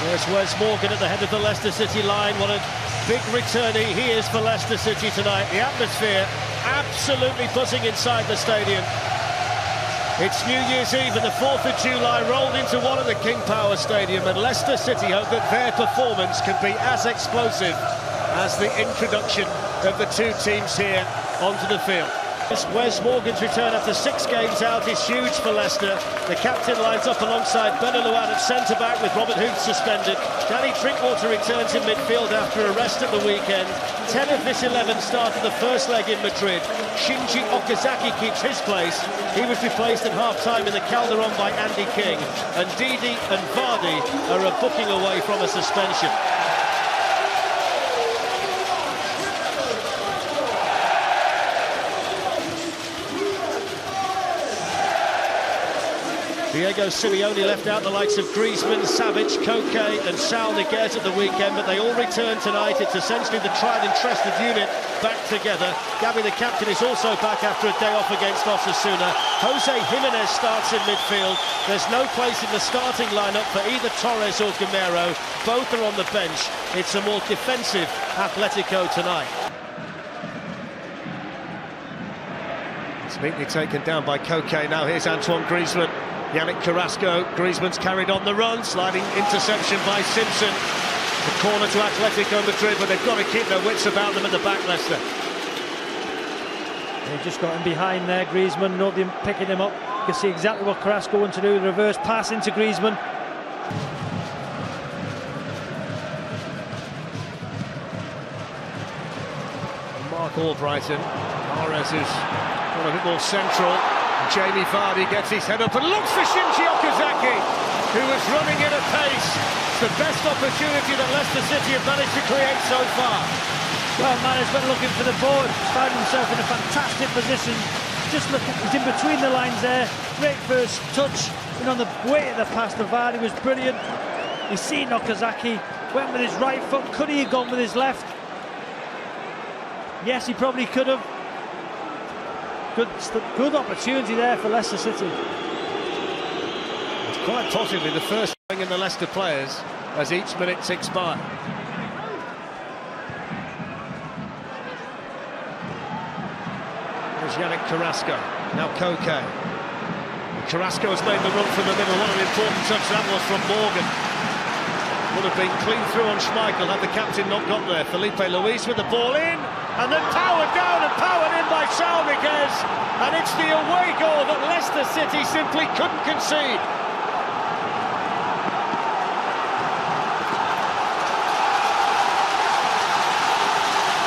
There's Wes Morgan at the head of the Leicester City line. What a big returnee he is for Leicester City tonight. The atmosphere absolutely buzzing inside the stadium. It's New Year's Eve and the 4th of July rolled into one at the King Power Stadium, and Leicester City hope that their performance can be as explosive as the introduction of the two teams here onto the field. Wes Morgan's return after 6 games out is huge for Leicester. The captain lines up alongside Benalouan at centre-back with Robert Huth suspended. Danny Drinkwater returns in midfield after a rest at the weekend. 10 of this 11 started the first leg in Madrid. Shinji Okazaki keeps his place. He was replaced at half-time in the Calderon by Andy King. And Didi and Vardy are a booking away from a suspension. Diego Simeone left out the likes of Griezmann, Savic, Koke and Saul Niguez at the weekend, but they all return tonight. It's essentially the tried and trusted unit back together. Gavi, the captain, is also back after a day off against Osasuna. Jose Jimenez starts in midfield. There's no place in the starting lineup for either Torres or Gamero. Both are on the bench. It's a more defensive Atletico tonight. It's neatly taken down by Koke. Now here's Antoine Griezmann. Yannick Carrasco, Griezmann's carried on the run, sliding interception by Simpson. The corner to Atletico Madrid, but they've got to keep their wits about them at the back, Leicester. They just got him behind there, Griezmann, not him picking him up. You can see exactly what Carrasco wants to do, the reverse pass into Griezmann. Mark Albrighton, Mahrez is a bit more central. Jamie Vardy gets his head up and looks for Shinji Okazaki, who was running at a pace. It's the best opportunity that Leicester City have managed to create so far. Well, man has been looking for the ball, found himself in a fantastic position. Just looking, he's in between the lines there. Great first touch, and on the way of the pass to Vardy was brilliant. He's seen Okazaki, went with his right foot. Could he have gone with his left? Yes, he probably could have. Good opportunity there for Leicester City. It's quite possibly the first thing in the Leicester players as each minute ticks by. There's Yannick Carrasco, now Koke. Carrasco has made the run from the middle. What an important touch that was from Morgan. Would have been clean through on Schmeichel had the captain not got there. Felipe Luis with the ball in, and then powered down and powered in by Saul Niguez, and it's the away goal that Leicester City simply couldn't concede.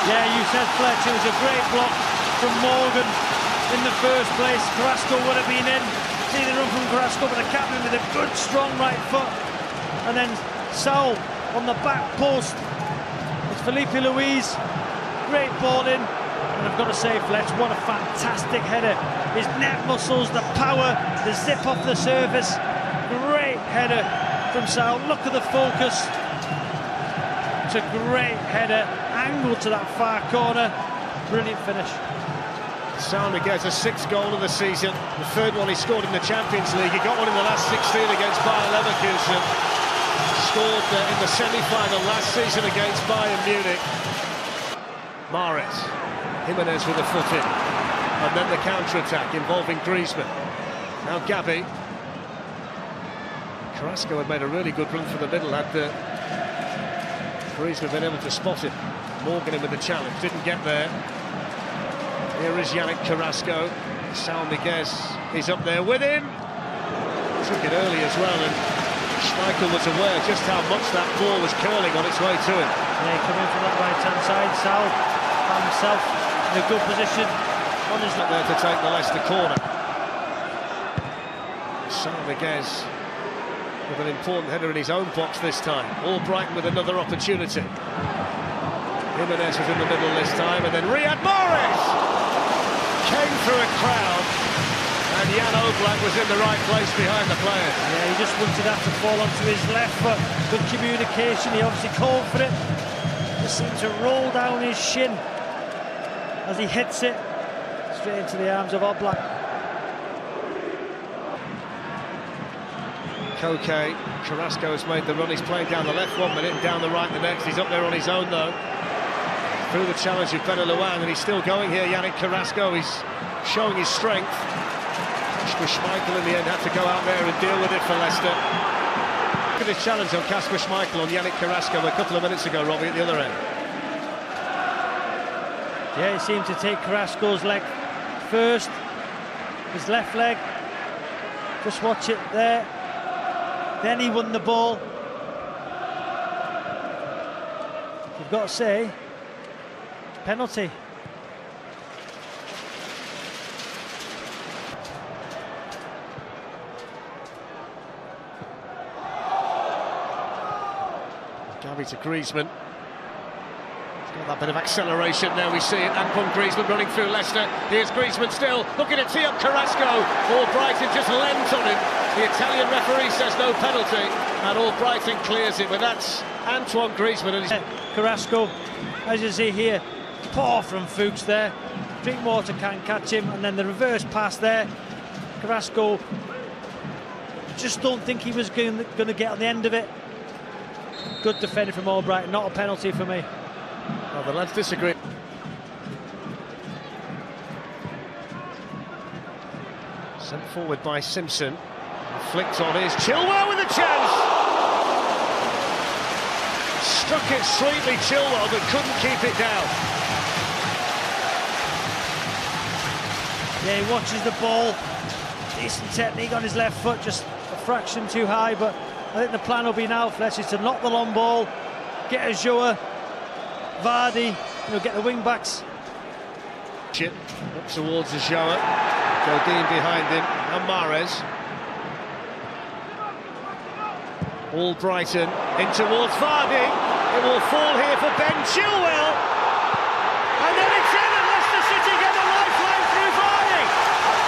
Yeah, you said, Fletcher, it was a great block from Morgan in the first place. Carrasco would have been in. See the run from Carrasco, but the captain with a good strong right foot, and then Saul on the back post. It's Felipe Luis. Great ball in, and I've got to say, Fletch, what a fantastic header. His neck muscles, the power, the zip off the surface. Great header from Saul. Look at the focus. It's a great header, angled to that far corner. Brilliant finish. Saul Niguez, a 6th goal of the season, the 3rd one he scored in the Champions League. He got one in the last 16 against Bayer Leverkusen. Scored in the semi-final last season against Bayern Munich. Mahrez, Jimenez with a foot in, and then the counter-attack involving Griezmann. Now Gavi. Carrasco had made a really good run from the middle, had Griezmann been able to spot him. Morgan in with the challenge, didn't get there. Here is Yannick Carrasco. Saul Niguez is up there with him. Took it early as well, and Schmeichel was aware just how much that ball was curling on its way to him. Yeah, coming from that right-hand side, Saul found himself in a good position. On his not there to take the Leicester corner. Saul Niguez with an important header in his own box this time. Albrighton with another opportunity. Jimenez was in the middle this time, and then Riyad Mahrez came through a crowd, and Jan Oblak was in the right place behind the players. Yeah, he just wanted that to fall onto his left foot. Good communication, he obviously called for it. Just seemed to roll down his shin as he hits it straight into the arms of Oblak. Koke, Carrasco has made the run, he's playing down the left 1 minute and down the right the next. He's up there on his own though, through the challenge of Luan, and he's still going here. Yannick Carrasco, he's showing his strength. Kasper Schmeichel in the end had to go out there and deal with it for Leicester. Look at this challenge on Kasper Schmeichel on Yannick Carrasco a couple of minutes ago, Robbie, at the other end. Yeah, he seemed to take Carrasco's leg first, his left leg. Just watch it there. Then he won the ball. You've got to say, penalty. Gavi to Griezmann. He's got that bit of acceleration now, we see it. Antoine Griezmann running through Leicester. Here's Griezmann still looking to tee up Carrasco. Albrighton just leant on him. The Italian referee says no penalty, and Albrighton clears it, but that's Antoine Griezmann. And Carrasco, as you see here, poor from Fuchs there. Drinkwater can't catch him, and then the reverse pass there. Carrasco, just don't think he was going to get on the end of it. Good defending from Albrighton, not a penalty for me. Well, the lads disagree. Sent forward by Simpson. Flicked on is Chilwell with a chance. Struck it sweetly, Chilwell, but couldn't keep it down. Yeah, he watches the ball. Decent technique on his left foot, just a fraction too high, but I think the plan will be now for Leicester to knock the long ball, get Ajoa, Vardy, get the wing backs. Chip up towards Ajoa. Godin behind him, and Mahrez. Albrighton in towards Vardy. It will fall here for Ben Chilwell. And then it's in, and Leicester City get a lifeline through Vardy.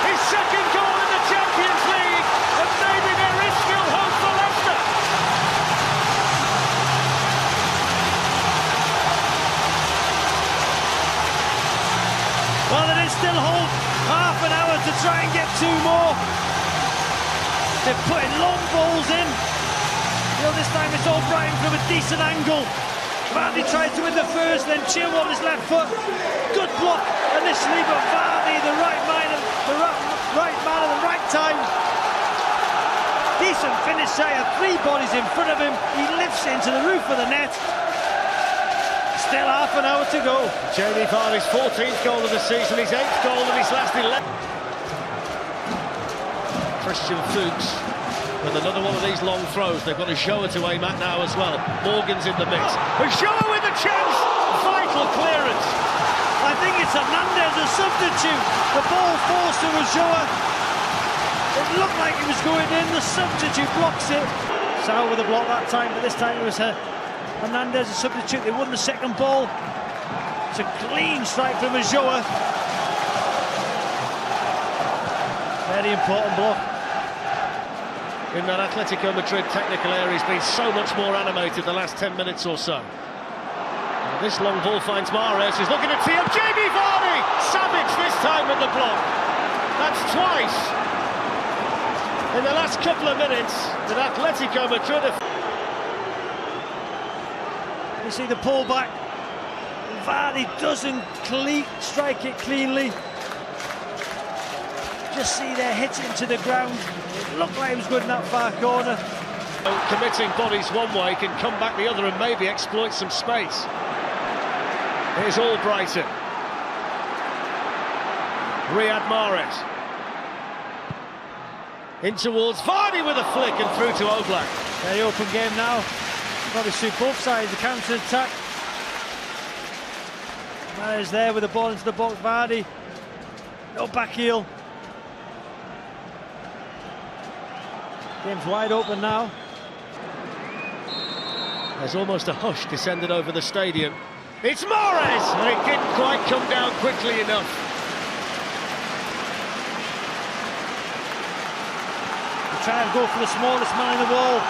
His second goal in the Champions League, and maybe there is still hope for Leicester. Well, there is still hope. Half an hour to try and get two more. They're putting long balls in. This time it's Albrighton from a decent angle. Vardy tried to win the first, then Chilwell on his left foot. Good block initially, but Vardy, the right man at the right time. Decent finish, Shire. Three bodies in front of him. He lifts it into the roof of the net. Still half an hour to go. Jamie Vardy's 14th goal of the season, his 8th goal in his last 11. Christian Fuchs with another one of these long throws. They've got Ajoa to aim at now as well. Morgan's in the mix. Ajoa with a chance! Vital clearance. I think it's Hernandez, a substitute. The ball falls to Ajoa. It looked like it was going in. The substitute blocks it. Sal with a block that time, but this time it was Hernandez, a substitute. They won the second ball. It's a clean strike from Ajoa. Very important block. In that Atletico Madrid technical area, he's been so much more animated the last 10 minutes or so. And this long ball finds Mahrez, who's looking to tee up Jamie Vardy! Savage this time with the block. That's twice in the last couple of minutes that Atletico Madrid have... You see the pullback. Vardy doesn't strike it cleanly. Just see there, hits it into the ground. It looked like it was good in that far corner. Committing bodies one way can come back the other and maybe exploit some space. Here's Albrighton. Riyad Mahrez. In towards Vardy with a flick and through to Oblak. Very open game now. Probably suit both sides, the counter-attack. Mahrez there with the ball into the box, Vardy. No back heel. Game's wide open now. There's almost a hush descended over the stadium. It's Mahrez! And it didn't quite come down quickly enough. They're trying to go for the smallest man in the wall.